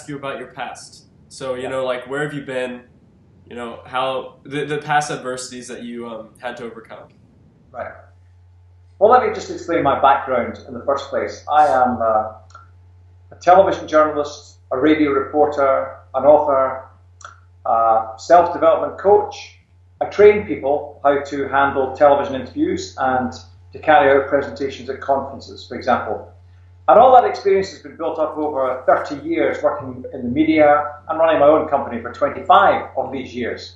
ask you about your past. So, you know, like, where have you been? You know, how the past adversities that you had to overcome. Right. Well, let me just explain my background in the first place. I am a television journalist, a radio reporter, an author, a self-development coach. I train people how to handle television interviews and to carry out presentations at conferences, for example. And all that experience has been built up over 30 years working in the media and running my own company for 25 of these years.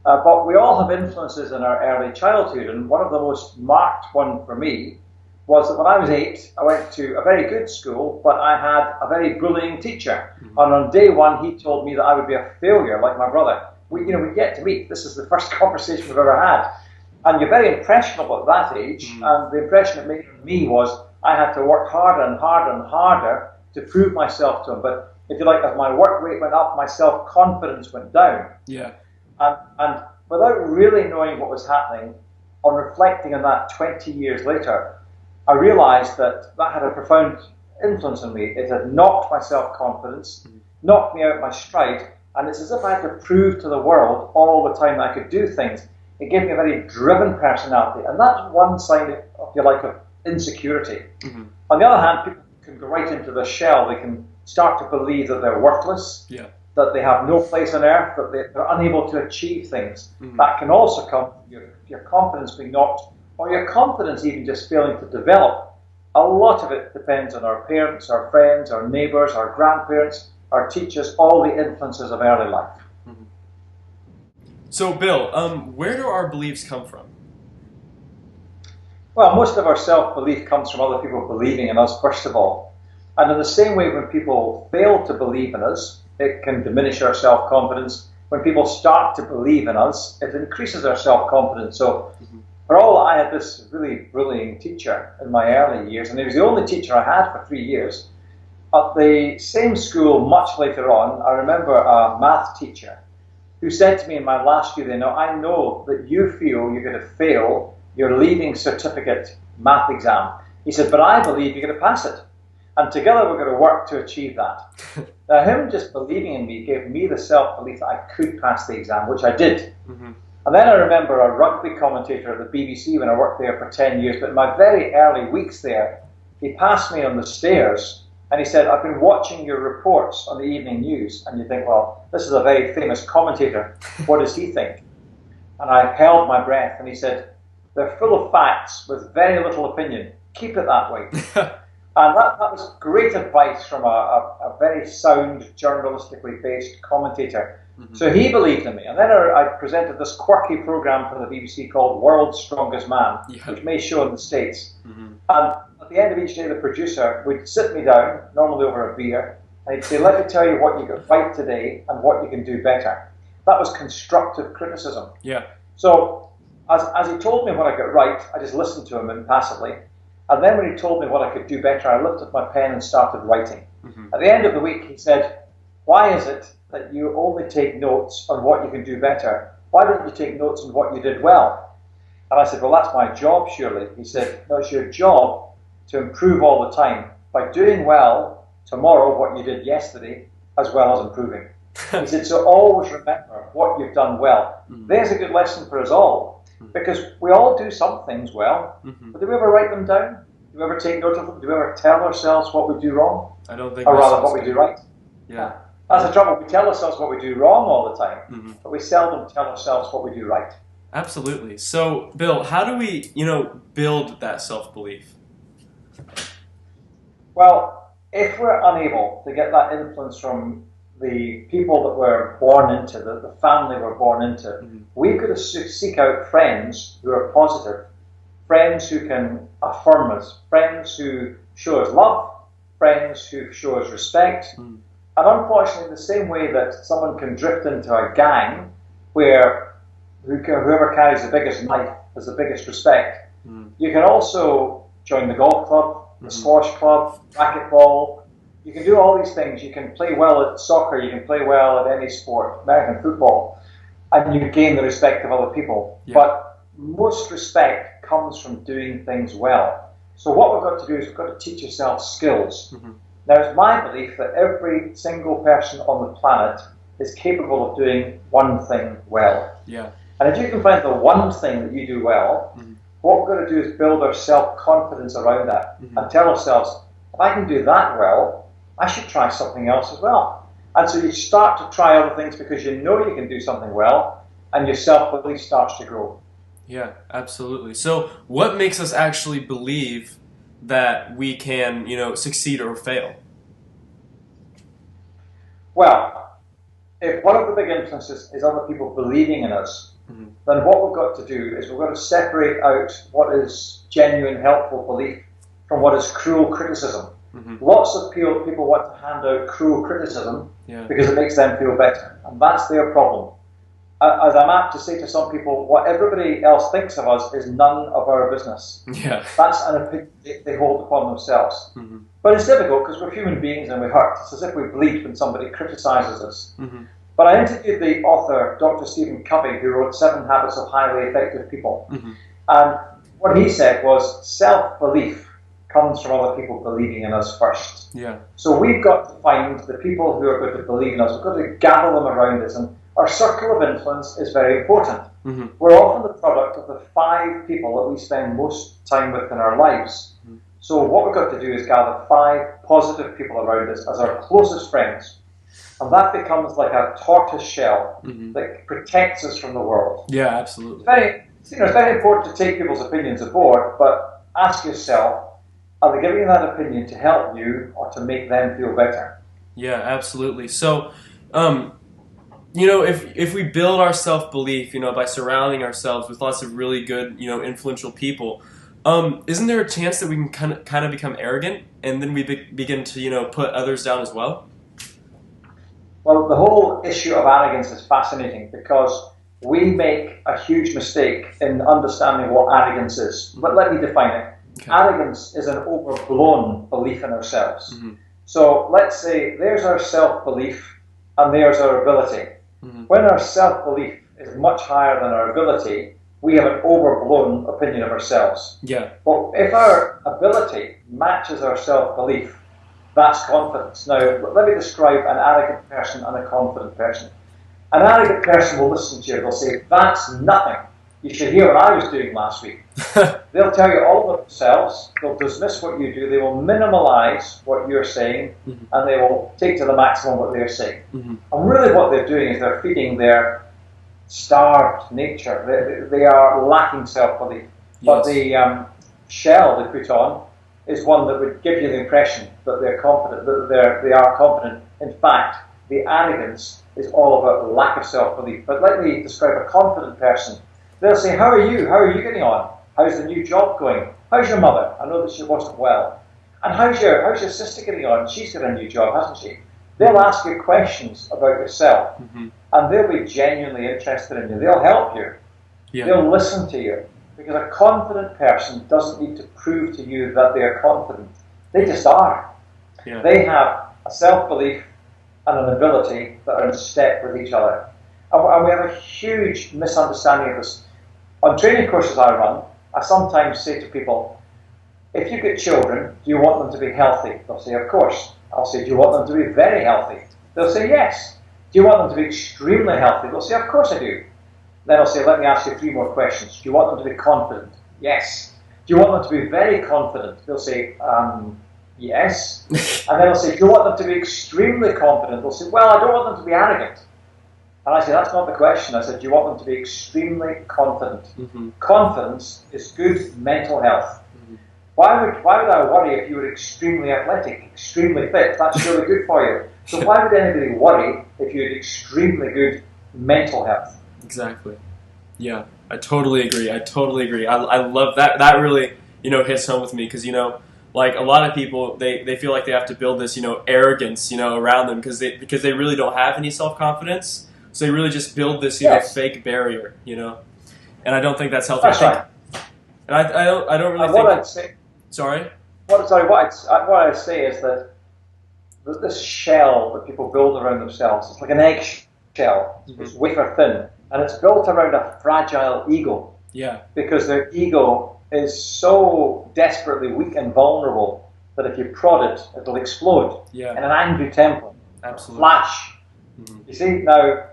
But we all have influences in our early childhood, and one of the most marked one for me was that when I was 8, I went to a very good school, but I had a very bullying teacher. And on day 1, he told me that I would be a failure like my brother. We get to meet. This is the first conversation we've ever had. And you're very impressionable at that age, and the impression it made on me was I had to work harder and harder and harder to prove myself to him. But if you like, as my work rate went up, my self-confidence went down. Yeah. And without really knowing what was happening, on reflecting on that 20 years later, I realized that that had a profound influence on me. It had knocked my self-confidence, knocked me out of my stride, and it's as if I had to prove to the world all the time that I could do things. It gave me a very driven personality, and that's one sign, if you like, of insecurity. On the other hand, people can go right into the shell. They can start to believe that they're worthless, that they have no place on earth, that they're unable to achieve things. That can also come from your confidence being knocked, or your confidence even just failing to develop. A lot of it depends on our parents, our friends, our neighbours, our grandparents, our teachers, all the influences of early life. So, Bill, where do our beliefs come from? Well, most of our self-belief comes from other people believing in us, first of all. And in the same way, when people fail to believe in us, it can diminish our self-confidence. When people start to believe in us, it increases our self-confidence. So, for all, I had this really bullying teacher in my early years, and he was the only teacher I had for 3 years. At the same school, much later on, I remember a math teacher who said to me in my last year, I know that you feel you're going to fail your leaving certificate math exam. He said, but I believe you're going to pass it. And together we're going to work to achieve that. Now, him just believing in me gave me the self-belief that I could pass the exam, which I did. And then I remember a rugby commentator at the BBC when I worked there for 10 years, but in my very early weeks there, he passed me on the stairs and he said, I've been watching your reports on the evening news. And you think, well, this is a very famous commentator. What does he think? And I held my breath and he said, they're full of facts with very little opinion. Keep it that way. And that was great advice from a very sound, journalistically based commentator. So he believed in me. And then I presented this quirky program from the BBC called World's Strongest Man, which may show in the States. And at the end of each day, the producer would sit me down, normally over a beer, and he'd say, let me tell you what you got right today and what you can do better. That was constructive criticism. So as he told me what I got right, I just listened to him impassively. And then when he told me what I could do better, I lifted my pen and started writing. At the end of the week, he said, why is it that you only take notes on what you can do better? Why don't you take notes on what you did well? And I said, well, that's my job, surely. He said, no, it's your job to improve all the time by doing well tomorrow what you did yesterday, as well as improving. He said, so always remember what you've done well. There's a good lesson for us all, because we all do some things well, but do we ever write them down? Do we ever take note of them? Do we ever tell ourselves what we do wrong? I don't think or rather, what we do right? Yeah. That's the trouble. We tell ourselves what we do wrong all the time, but we seldom tell ourselves what we do right. Absolutely. So, Bill, how do we, build that self-belief? Well, if we're unable to get that influence from the people that we're born into, the family we're born into, we've got to seek out friends who are positive, friends who can affirm us, friends who show us love, friends who show us respect. And unfortunately, the same way that someone can drift into a gang where whoever carries the biggest knife has the biggest respect, you can also join the golf club, the squash club, racquetball. You can do all these things. You can play well at soccer, you can play well at any sport, American football, and you gain the respect of other people. But most respect comes from doing things well. So what we've got to do is we've got to teach ourselves skills. Now, it's my belief that every single person on the planet is capable of doing one thing well. Yeah. And if you can find the one thing that you do well, what we're going to do is build our self-confidence around that and tell ourselves, if I can do that well, I should try something else as well. And so you start to try other things because you know you can do something well, and your self-belief starts to grow. Yeah, absolutely. So what makes us actually believe that we can, succeed or fail? Well, if one of the big influences is other people believing in us, then what we've got to do is we've got to separate out what is genuine, helpful belief from what is cruel criticism. Lots of people want to hand out cruel criticism because it makes them feel better, and that's their problem. As I'm apt to say to some people, what everybody else thinks of us is none of our business. Yeah. That's an opinion they hold upon themselves. But it's difficult because we're human beings and we hurt. It's as if we bleed when somebody criticizes us. But I interviewed the author, Dr. Stephen Covey, who wrote 7 Habits of Highly Effective People. And what he said was self-belief comes from other people believing in us first. Yeah. So we've got to find the people who are going to believe in us. We've got to gather them around us. And our circle of influence is very important. We're often the product of the 5 people that we spend most time with in our lives. So what we've got to do is gather 5 positive people around us as our closest friends. And that becomes like a tortoise shell that protects us from the world. Yeah, absolutely. It's very important to take people's opinions aboard, but ask yourself, are they giving that opinion to help you or to make them feel better? Yeah, absolutely. So, if we build our self-belief, by surrounding ourselves with lots of really good, influential people, isn't there a chance that we can kind of become arrogant and then we begin to, put others down as well? Well, the whole issue of arrogance is fascinating because we make a huge mistake in understanding what arrogance is. But let me define it. Okay. Arrogance is an overblown belief in ourselves. So let's say there's our self-belief and there's our ability. When our self-belief is much higher than our ability, we have an overblown opinion of ourselves. Yeah. But if our ability matches our self-belief, that's confidence. Now, let me describe an arrogant person and a confident person. An arrogant person will listen to you. They'll say, that's nothing. You should hear what I was doing last week. They'll tell you all about themselves. They'll dismiss what you do. They will minimize what you're saying, and they will take to the maximum what they're saying. And really what they're doing is they're feeding their starved nature. They are lacking self-belief. Yes. But the shell they put on is one that would give you the impression that they're confident, that they are confident. In fact, the arrogance is all about lack of self-belief. But let me describe a confident person. They'll say, how are you? How are you getting on? How's the new job going? How's your mother? I know that she wasn't well. And how's your sister getting on? She's got a new job, hasn't she? They'll ask you questions about yourself. And they'll be genuinely interested in you. They'll help you. Yeah. They'll listen to you. Because a confident person doesn't need to prove to you that they are confident. They just are. Yeah. They have a self-belief and an ability that are in step with each other. And we have a huge misunderstanding of this. On training courses I run, I sometimes say to people, if you get children, do you want them to be healthy? They'll say, of course. I'll say, do you want them to be very healthy? They'll say, yes. Do you want them to be extremely healthy? They'll say, of course I do. Then I'll say, let me ask you 3 more questions. Do you want them to be confident? Yes. Do you want them to be very confident? They'll say, yes. And then I'll say, do you want them to be extremely confident? They'll say, well, I don't want them to be arrogant. And I say, that's not the question. I said, do you want them to be extremely confident? Confidence is good mental health. Why would I worry if you were extremely athletic, extremely fit? That's really good for you. So why would anybody worry if you had extremely good mental health? Exactly. Yeah, I totally agree. I love that. That really, hits home with me because, like a lot of people, they feel like they have to build this, arrogance, around them because they really don't have any self-confidence. So they really just build this, fake barrier, and I don't think that's healthy. That's right. And I don't really think. What I'd say. Sorry. What I say is that this shell that people build around themselves, it's like an egg shell. It's wafer thin, and it's built around a fragile ego. Yeah. Because their ego is so desperately weak and vulnerable that if you prod it, it'll explode Yeah. in an angry temper. Absolutely. Flash. Mm-hmm. You see, now,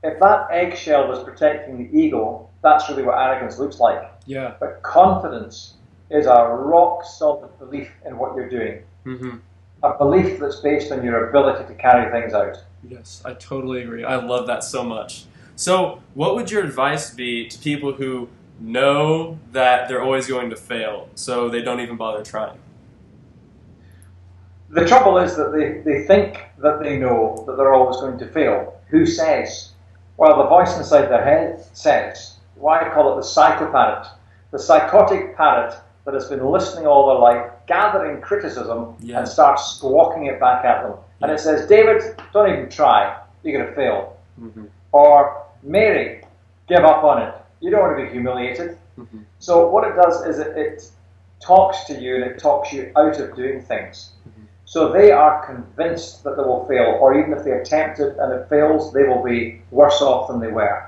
if that eggshell was protecting the ego, that's really what arrogance looks like. Yeah. But confidence is a rock-solid belief in what you're doing. Mm-hmm. A belief that's based on your ability to carry things out. Yes, I totally agree. I love that so much. So, what would your advice be to people who know that they're always going to fail, so they don't even bother trying? The trouble is that they think that they know that they're always going to fail. Who says? Well, the voice inside their head says. Why I call it the psychoparrot. The psychotic parrot that has been listening all their life, gathering criticism, and starts squawking it back at them. And it says, David, don't even try. You're going to fail. Mm-hmm. Or, Mary, give up on it. You don't want to be humiliated. Mm-hmm. So what it does is it talks to you and it talks you out of doing things. Mm-hmm. So they are convinced that they will fail, or even if they attempt it and it fails, they will be worse off than they were.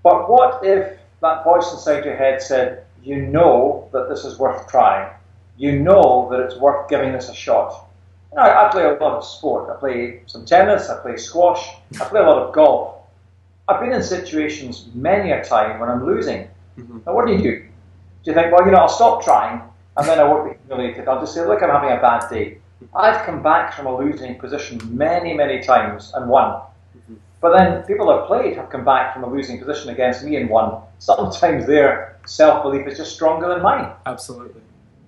But what if that voice inside your head said, you know that this is worth trying. You know that it's worth giving this a shot. You know, I play a lot of sport. I play some tennis, I play squash, I play a lot of golf. I've been in situations many a time when I'm losing. Mm-hmm. Now what do? Do you think, well, I'll stop trying and then I won't be humiliated. I'll just say, look, I'm having a bad day. I've come back from a losing position many, many times and won. Mm-hmm. But then people I've played have come back from a losing position against me and won. Sometimes their self-belief is just stronger than mine. Absolutely.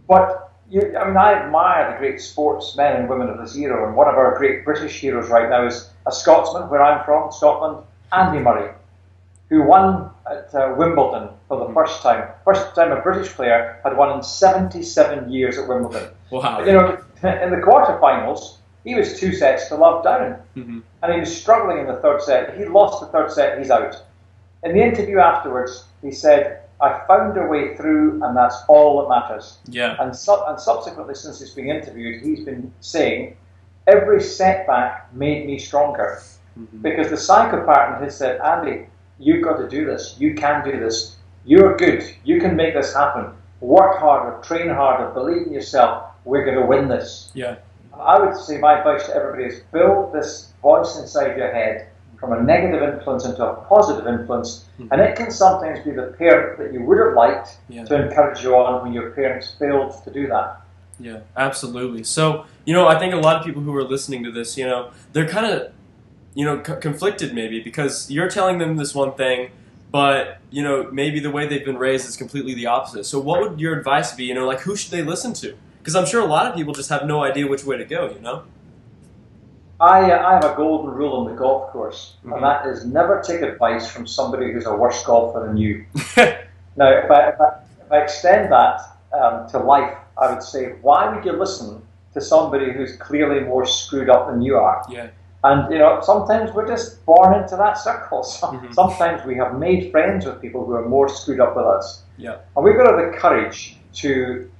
But, I admire the great sportsmen and women of this era, and one of our great British heroes right now is a Scotsman, where I'm from, Scotland, Andy Murray, who won at Wimbledon for the first time. First time a British player had won in 77 years at Wimbledon. Wow. But, in the quarterfinals, he was 2-0 down. Mm-hmm. And he was struggling in the third set. He lost the third set, he's out. In the interview afterwards, he said, I found a way through, and that's all that matters. Yeah. And subsequently, since he's been interviewed, he's been saying, every setback made me stronger. Mm-hmm. Because the psychopath has said, Andy, you've got to do this. You can do this. You're good. You can make this happen. Work harder, train harder, believe in yourself. We're going to win this. Yeah. I would say my advice to everybody is build this voice inside your head from a negative influence into a positive influence. Mm-hmm. And it can sometimes be the parent that you would have liked to encourage you on when your parents failed to do that. Yeah, absolutely. So, I think a lot of people who are listening to this, they're kind of, conflicted maybe, because you're telling them this one thing, but, maybe the way they've been raised is completely the opposite. So what would your advice be, who should they listen to? Because I'm sure a lot of people just have no idea which way to go, I have a golden rule on the golf course, mm-hmm. and that is never take advice from somebody who's a worse golfer than you. Now, if I extend that to life, I would say, why would you listen to somebody who's clearly more screwed up than you are? Yeah. And, sometimes we're just born into that circle. Mm-hmm. Sometimes we have made friends with people who are more screwed up with us. Yeah. And we've got to have the courage to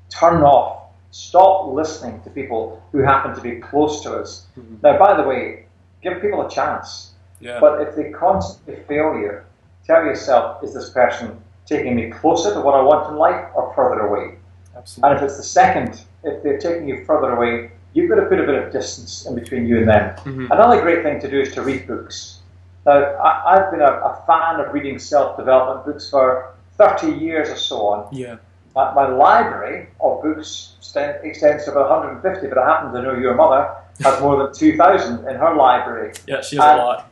turn off, stop listening to people who happen to be close to us. Mm-hmm. Now, by the way, give people a chance. Yeah. But if they constantly fail you, tell yourself, is this person taking me closer to what I want in life or further away? Absolutely. And if it's the second, if they're taking you further away, you've got to put a bit of distance in between you and them. Mm-hmm. Another great thing to do is to read books. Now, I've been a fan of reading self-development books for 30 years or so on. Yeah. My library of books extends to about 150, but I happen to know your mother has more than 2,000 in her library. Yeah, she has a lot.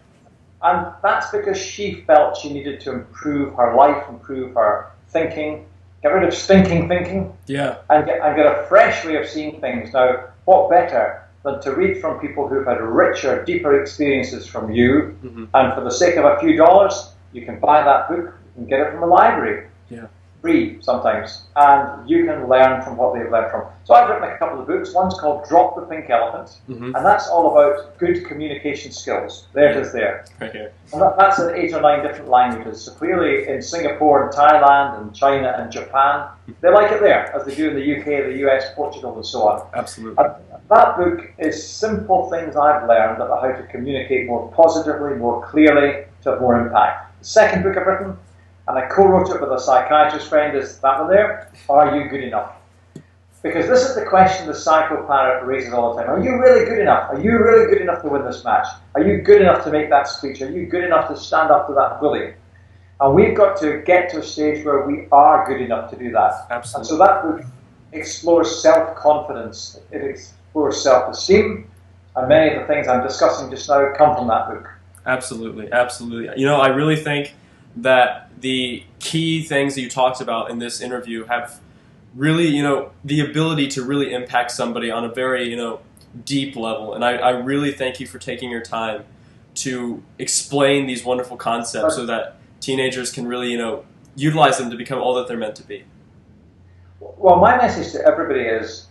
And that's because she felt she needed to improve her life, improve her thinking, get rid of stinking thinking, and get a fresh way of seeing things. Now, what better than to read from people who've had richer, deeper experiences from you, mm-hmm. and for the sake of a few dollars, you can buy that book, you can get it from the library. Yeah. Free sometimes, and you can learn from what they've learned from. So I've written a couple of books. One's called Drop the Pink Elephant, mm-hmm. and that's all about good communication skills. There it is there. Right here. And that's in 8 or 9 different languages. So clearly in Singapore and Thailand and China and Japan, they like it there, as they do in the UK, the US, Portugal, and so on. Absolutely. And that book is simple things I've learned about how to communicate more positively, more clearly, to have more impact. The second book I've written, and I co-wrote it with a psychiatrist friend, is that one there, Are You Good Enough? Because this is the question the psychopath raises all the time. Are you really good enough? Are you really good enough to win this match? Are you good enough to make that speech? Are you good enough to stand up to that bully? And we've got to get to a stage where we are good enough to do that. Absolutely. And so that book explores self-confidence. It explores self-esteem. And many of the things I'm discussing just now come from that book. Absolutely, absolutely. You know, I really think that the key things that you talked about in this interview have really, you know, the ability to really impact somebody on a very, you know, deep level. And I really thank you for taking your time to explain these wonderful concepts so that teenagers can really, you know, utilize them to become all that they're meant to be. Well, my message to everybody is,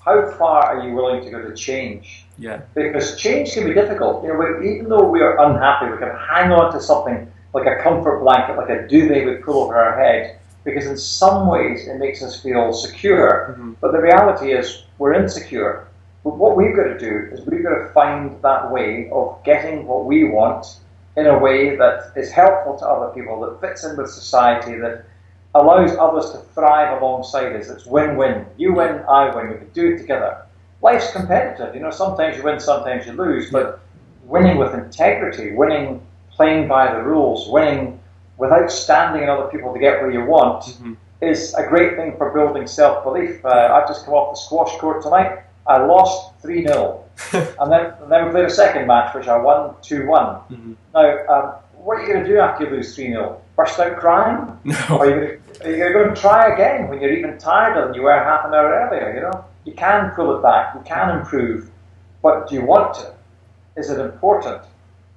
how far are you willing to go to change? Yeah. Because change can be difficult. You know, even though we are unhappy, we can hang on to something like a comfort blanket, like a duvet we pull over our head, because in some ways it makes us feel secure. Mm-hmm. But the reality is we're insecure. But what we've got to do is we've got to find that way of getting what we want in a way that is helpful to other people, that fits in with society, that allows others to thrive alongside us. It's win-win. You win, I win. We can do it together. Life's competitive. You know, sometimes you win, sometimes you lose. But winning with integrity, winning playing by the rules, winning without standing on other people to get where you want, is a great thing for building self-belief. I've just come off the squash court tonight. I lost 3-0. and then we played a second match, which I won 2-1. Now, what are you going to do after you lose 3-0? Burst out crying? No. Are you going to try again when you're even tireder than you were half an hour earlier? You know, you can pull it back, you can improve, but do you want to? Is it important?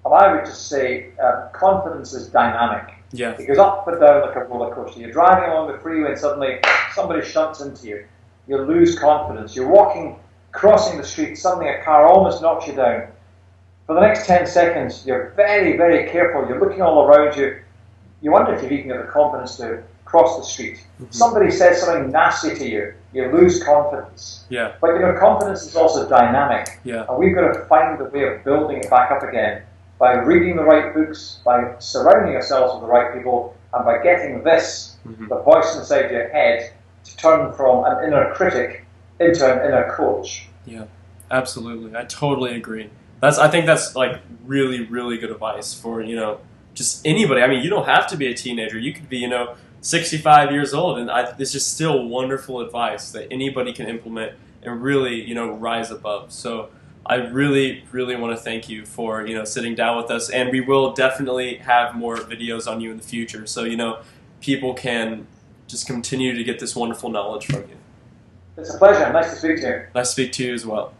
And I would just say confidence is dynamic. Yeah. It goes up and down like a roller coaster. You're driving along the freeway and suddenly somebody shunts into you. You lose confidence. You're walking, crossing the street, suddenly a car almost knocks you down. For the next 10 seconds, you're very, very careful. You're looking all around you. You wonder if you've even got the confidence to cross the street. Somebody says something nasty to you. You lose confidence. Yeah. But you know, confidence is also dynamic. Yeah. And we've got to find a way of building it back up again by reading the right books, by surrounding ourselves with the right people, and by getting this, the voice inside your head, to turn from an inner critic into an inner coach. Yeah, absolutely. I totally agree. I think that's like really, really good advice for, you know, just anybody. I mean, you don't have to be a teenager. You could be, you know, 65 years old, and this is still wonderful advice that anybody can implement and really, you know, rise above. So I really, really want to thank you for, you know, sitting down with us, and we will definitely have more videos on you in the future. So, you know, people can just continue to get this wonderful knowledge from you. It's a pleasure. Nice to speak to you. Nice to speak to you as well.